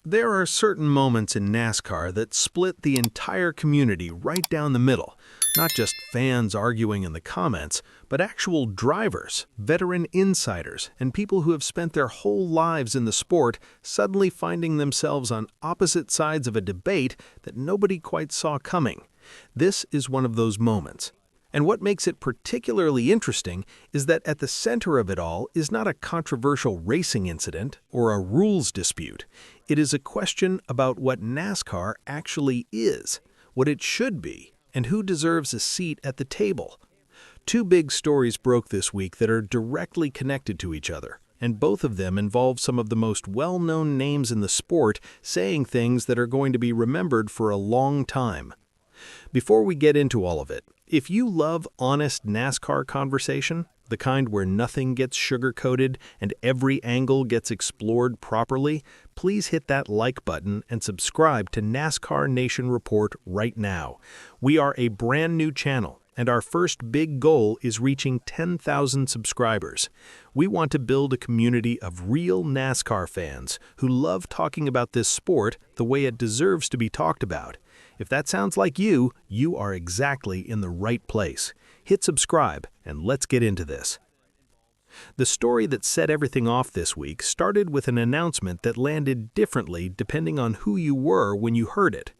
There are certain moments in NASCAR that split the entire community right down the middle. Not just fans arguing in the comments, but actual drivers, veteran insiders, and people who have spent their whole lives in the sport suddenly finding themselves on opposite sides of a debate that nobody quite saw coming. This is one of those moments. And what makes it particularly interesting is that at the center of it all is not a controversial racing incident or a rules dispute. It is a question about what NASCAR actually is, what it should be, and who deserves a seat at the table. Two big stories broke this week that are directly connected to each other, and both of them involve some of the most well-known names in the sport saying things that are going to be remembered for a long time. Before we get into all of it, if you love honest NASCAR conversation, the kind where nothing gets sugar-coated and every angle gets explored properly, please hit that like button and subscribe to NASCAR Nation Report right now. We are a brand new channel, and our first big goal is reaching 10,000 subscribers. We want to build a community of real NASCAR fans who love talking about this sport the way it deserves to be talked about. If that sounds like you, you are exactly in the right place. Hit subscribe, and let's get into this. The story that set everything off this week started with an announcement that landed differently depending on who you were when you heard it.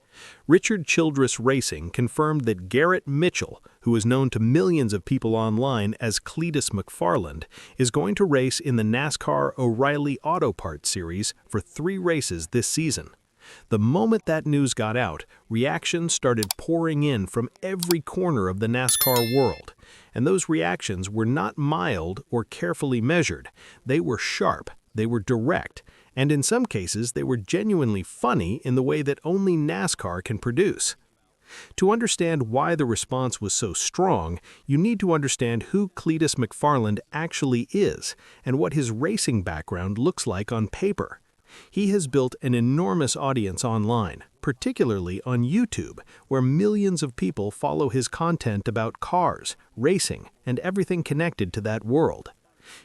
Richard Childress Racing confirmed that Garrett Mitchell, who is known to millions of people online as Cletus McFarland, is going to race in the NASCAR O'Reilly Auto Parts Series for 3 races this season. The moment that news got out, reactions started pouring in from every corner of the NASCAR world. And those reactions were not mild or carefully measured. They were sharp, they were direct, and in some cases they were genuinely funny in the way that only NASCAR can produce. To understand why the response was so strong, you need to understand who Cletus McFarland actually is and what his racing background looks like on paper. He has built an enormous audience online, particularly on YouTube, where millions of people follow his content about cars, racing, and everything connected to that world.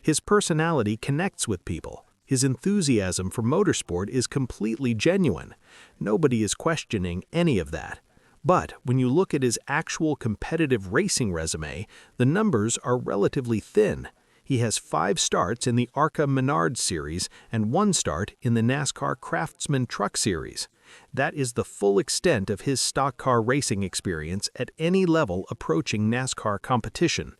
His personality connects with people. His enthusiasm for motorsport is completely genuine. Nobody is questioning any of that. But when you look at his actual competitive racing resume, the numbers are relatively thin. He has 5 starts in the ARCA Menard Series and 1 start in the NASCAR Craftsman Truck Series. That is the full extent of his stock car racing experience at any level approaching NASCAR competition.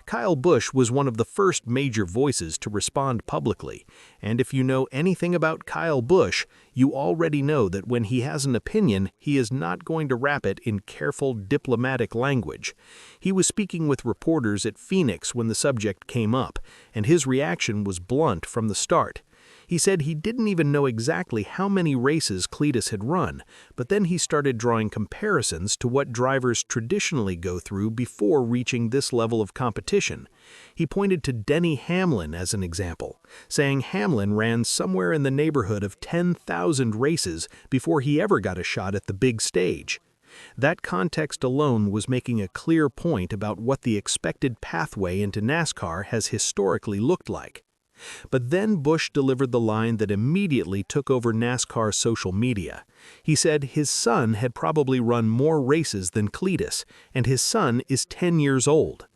Kyle Busch was one of the first major voices to respond publicly, and if you know anything about Kyle Busch, you already know that when he has an opinion, he is not going to wrap it in careful diplomatic language. He was speaking with reporters at Phoenix when the subject came up, and his reaction was blunt from the start. He said he didn't even know exactly how many races Cletus had run, but then he started drawing comparisons to what drivers traditionally go through before reaching this level of competition. He pointed to Denny Hamlin as an example, saying Hamlin ran somewhere in the neighborhood of 10,000 races before he ever got a shot at the big stage. That context alone was making a clear point about what the expected pathway into NASCAR has historically looked like. But then Busch delivered the line that immediately took over NASCAR social media. He said his son had probably run more races than Cletus, and his son is 10 years old.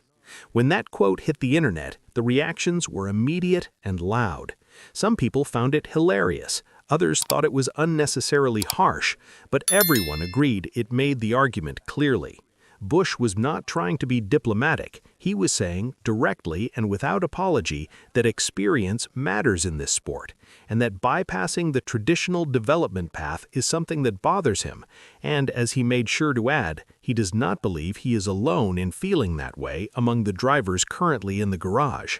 When that quote hit the internet, the reactions were immediate and loud. Some people found it hilarious. Others thought it was unnecessarily harsh, but everyone agreed it made the argument clearly. Busch was not trying to be diplomatic. He was saying, directly and without apology, that experience matters in this sport, and that bypassing the traditional development path is something that bothers him, and as he made sure to add, he does not believe he is alone in feeling that way among the drivers currently in the garage.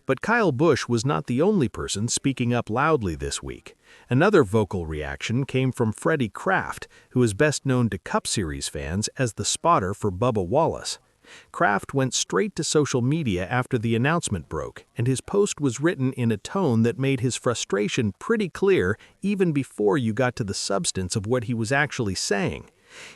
But Kyle Busch was not the only person speaking up loudly this week. Another vocal reaction came from Freddie Kraft, who is best known to Cup Series fans as the spotter for Bubba Wallace. Kraft went straight to social media after the announcement broke, and his post was written in a tone that made his frustration pretty clear even before you got to the substance of what he was actually saying.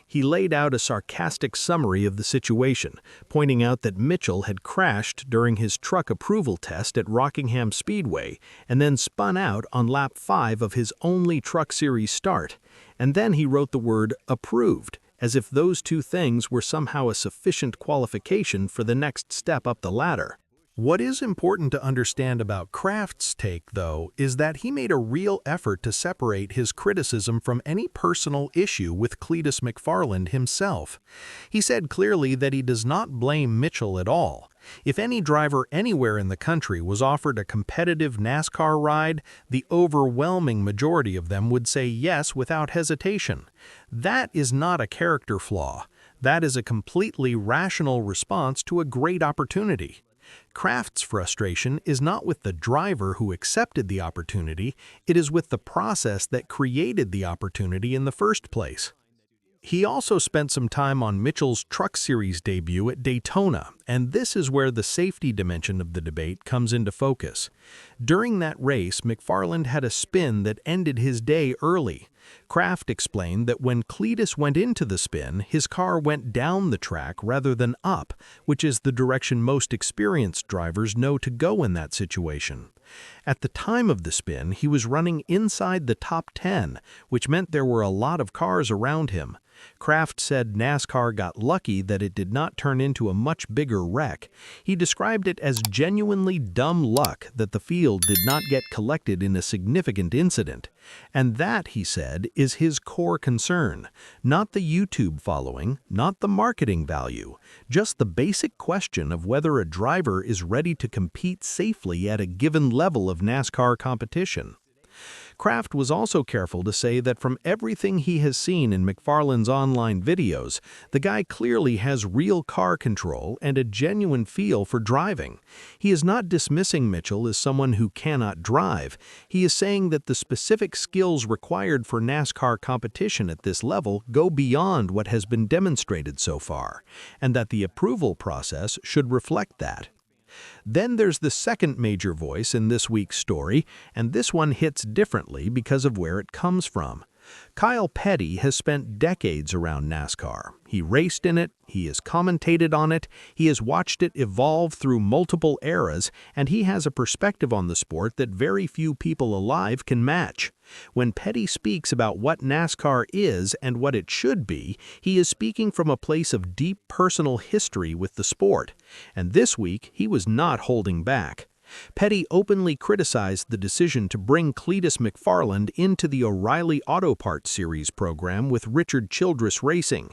He laid out a sarcastic summary of the situation, pointing out that Mitchell had crashed during his truck approval test at Rockingham Speedway and then spun out on lap 5 of his only Truck Series start. And then he wrote the word approved, as if those two things were somehow a sufficient qualification for the next step up the ladder. What is important to understand about Kraft's take, though, is that he made a real effort to separate his criticism from any personal issue with Cleetus McFarland himself. He said clearly that he does not blame Mitchell at all. If any driver anywhere in the country was offered a competitive NASCAR ride, the overwhelming majority of them would say yes without hesitation. That is not a character flaw. That is a completely rational response to a great opportunity. Kraft's frustration is not with the driver who accepted the opportunity, it is with the process that created the opportunity in the first place. He also spent some time on Mitchell's Truck Series debut at Daytona, and this is where the safety dimension of the debate comes into focus. During that race, McFarland had a spin that ended his day early. Kraft explained that when Cleetus went into the spin, his car went down the track rather than up, which is the direction most experienced drivers know to go in that situation. At the time of the spin, he was running inside the top 10, which meant there were a lot of cars around him. Kraft said NASCAR got lucky that it did not turn into a much bigger wreck. He described it as genuinely dumb luck that the field did not get collected in a significant incident. And that, he said, is his core concern. Not the YouTube following, not the marketing value, just the basic question of whether a driver is ready to compete safely at a given level of NASCAR competition. Kraft was also careful to say that from everything he has seen in McFarland's online videos, the guy clearly has real car control and a genuine feel for driving. He is not dismissing Mitchell as someone who cannot drive. He is saying that the specific skills required for NASCAR competition at this level go beyond what has been demonstrated so far, and that the approval process should reflect that. Then there's the second major voice in this week's story, and this one hits differently because of where it comes from. Kyle Petty has spent decades around NASCAR. He raced in it, he has commentated on it, he has watched it evolve through multiple eras, and he has a perspective on the sport that very few people alive can match. When Petty speaks about what NASCAR is and what it should be, he is speaking from a place of deep personal history with the sport. And this week, he was not holding back. Petty openly criticized the decision to bring Cleetus McFarland into the O'Reilly Auto Parts Series program with Richard Childress Racing.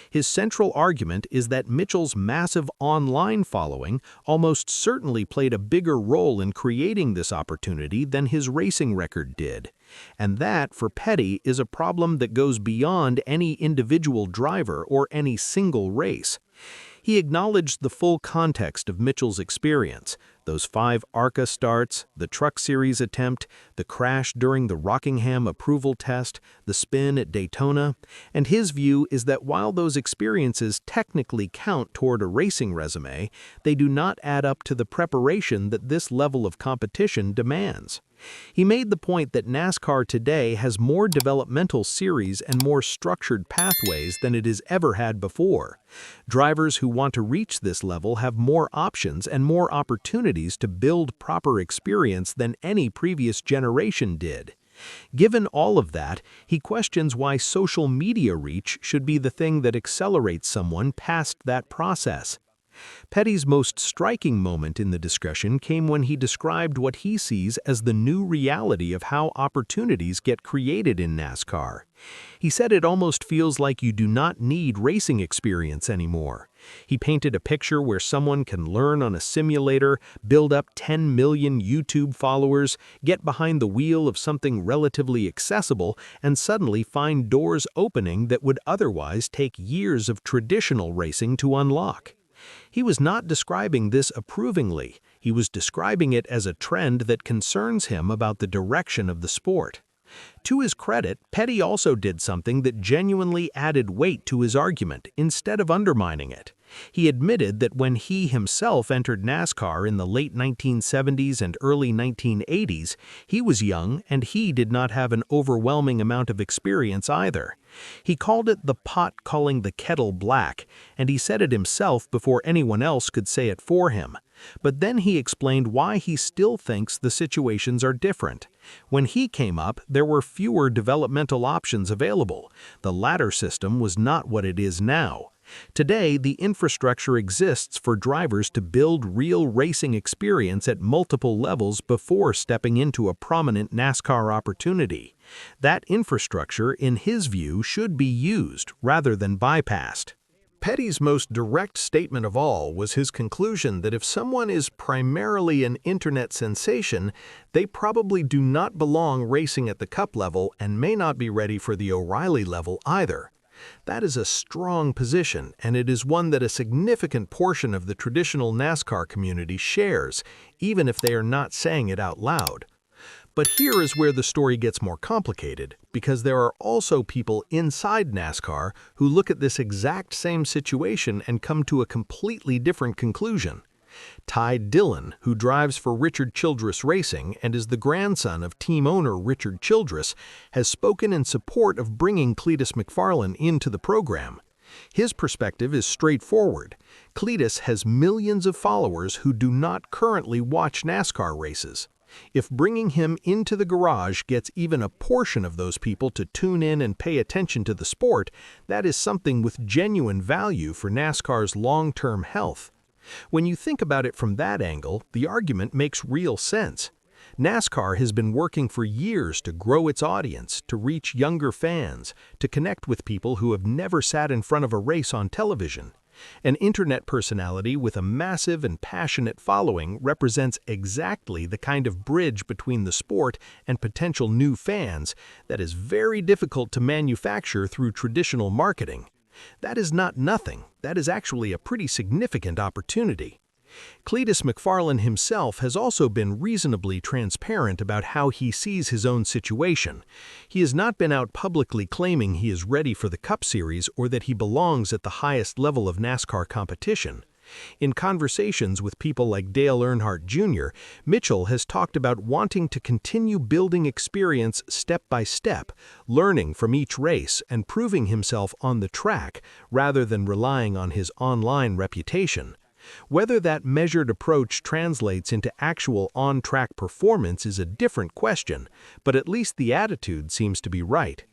His central argument is that Mitchell's massive online following almost certainly played a bigger role in creating this opportunity than his racing record did. And that, for Petty, is a problem that goes beyond any individual driver or any single race. He acknowledged the full context of Mitchell's experience, those 5 ARCA starts, the Truck Series attempt, the crash during the Rockingham approval test, the spin at Daytona, and his view is that while those experiences technically count toward a racing resume, they do not add up to the preparation that this level of competition demands. He made the point that NASCAR today has more developmental series and more structured pathways than it has ever had before. Drivers who want to reach this level have more options and more opportunities to build proper experience than any previous generation did. Given all of that, he questions why social media reach should be the thing that accelerates someone past that process. Petty's most striking moment in the discussion came when he described what he sees as the new reality of how opportunities get created in NASCAR. He said it almost feels like you do not need racing experience anymore. He painted a picture where someone can learn on a simulator, build up 10 million YouTube followers, get behind the wheel of something relatively accessible, and suddenly find doors opening that would otherwise take years of traditional racing to unlock. He was not describing this approvingly. He was describing it as a trend that concerns him about the direction of the sport. To his credit, Petty also did something that genuinely added weight to his argument instead of undermining it. He admitted that when he himself entered NASCAR in the late 1970s and early 1980s, he was young and he did not have an overwhelming amount of experience either. He called it the pot calling the kettle black, and he said it himself before anyone else could say it for him. But then he explained why he still thinks the situations are different. When he came up, there were fewer developmental options available. The ladder system was not what it is now. Today, the infrastructure exists for drivers to build real racing experience at multiple levels before stepping into a prominent NASCAR opportunity. That infrastructure, in his view, should be used rather than bypassed. Petty's most direct statement of all was his conclusion that if someone is primarily an internet sensation, they probably do not belong racing at the Cup level and may not be ready for the O'Reilly level either. That is a strong position, and it is one that a significant portion of the traditional NASCAR community shares, even if they are not saying it out loud. But here is where the story gets more complicated, because there are also people inside NASCAR who look at this exact same situation and come to a completely different conclusion. Ty Dillon, who drives for Richard Childress Racing and is the grandson of team owner Richard Childress, has spoken in support of bringing Cleetus McFarlane into the program. His perspective is straightforward. Cleetus has millions of followers who do not currently watch NASCAR races. If bringing him into the garage gets even a portion of those people to tune in and pay attention to the sport, that is something with genuine value for NASCAR's long-term health. When you think about it from that angle, the argument makes real sense. NASCAR has been working for years to grow its audience, to reach younger fans, to connect with people who have never sat in front of a race on television. An internet personality with a massive and passionate following represents exactly the kind of bridge between the sport and potential new fans that is very difficult to manufacture through traditional marketing. That is not nothing. That is actually a pretty significant opportunity. Cleetus McFarlane himself has also been reasonably transparent about how he sees his own situation. He has not been out publicly claiming he is ready for the Cup Series or that he belongs at the highest level of NASCAR competition. In conversations with people like Dale Earnhardt Jr., Mitchell has talked about wanting to continue building experience step by step, learning from each race and proving himself on the track rather than relying on his online reputation. Whether that measured approach translates into actual on-track performance is a different question, but at least the attitude seems to be right.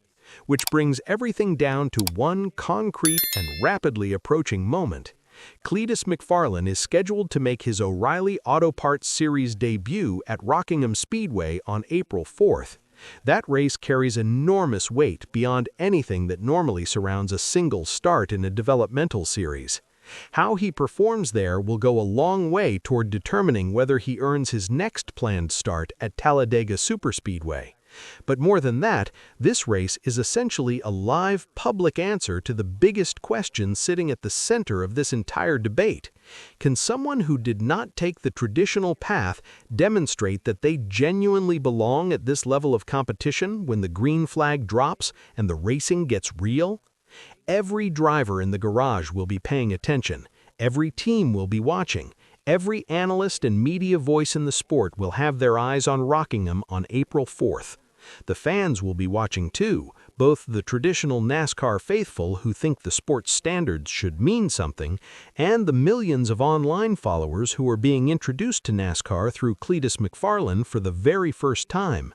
Which brings everything down to one concrete and rapidly approaching moment. Cleetus McFarlane is scheduled to make his O'Reilly Auto Parts Series debut at Rockingham Speedway on April 4th. That race carries enormous weight beyond anything that normally surrounds a single start in a developmental series. How he performs there will go a long way toward determining whether he earns his next planned start at Talladega Superspeedway. But more than that, this race is essentially a live public answer to the biggest question sitting at the center of this entire debate. Can someone who did not take the traditional path demonstrate that they genuinely belong at this level of competition when the green flag drops and the racing gets real? Every driver in the garage will be paying attention. Every team will be watching. Every analyst and media voice in the sport will have their eyes on Rockingham on April 4th. The fans will be watching too, both the traditional NASCAR faithful who think the sport's standards should mean something, and the millions of online followers who are being introduced to NASCAR through Cleetus McFarlane for the very first time.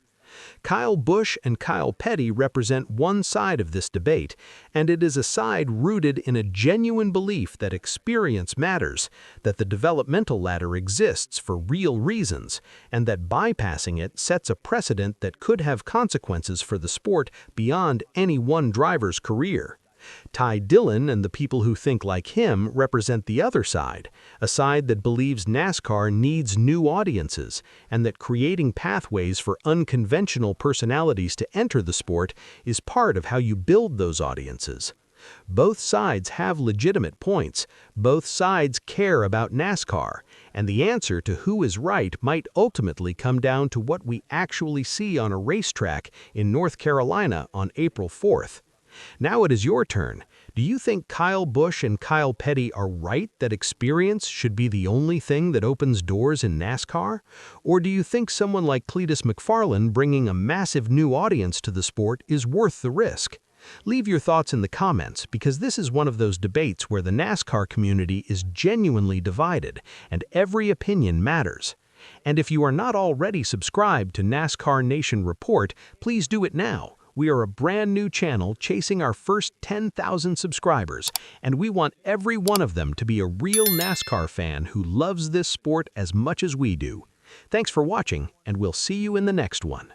Kyle Busch and Kyle Petty represent one side of this debate, and it is a side rooted in a genuine belief that experience matters, that the developmental ladder exists for real reasons, and that bypassing it sets a precedent that could have consequences for the sport beyond any one driver's career. Ty Dillon and the people who think like him represent the other side, a side that believes NASCAR needs new audiences and that creating pathways for unconventional personalities to enter the sport is part of how you build those audiences. Both sides have legitimate points, both sides care about NASCAR, And the answer to who is right might ultimately come down to what we actually see on a racetrack in North Carolina on April 4th. Now it is your turn. Do you think Kyle Busch and Kyle Petty are right that experience should be the only thing that opens doors in NASCAR? Or do you think someone like Cletus McFarlane bringing a massive new audience to the sport is worth the risk? Leave your thoughts in the comments, because this is one of those debates where the NASCAR community is genuinely divided and every opinion matters. And if you are not already subscribed to NASCAR Nation Report, please do it now. We are a brand new channel chasing our first 10,000 subscribers, and we want every one of them to be a real NASCAR fan who loves this sport as much as we do. Thanks for watching, and we'll see you in the next one.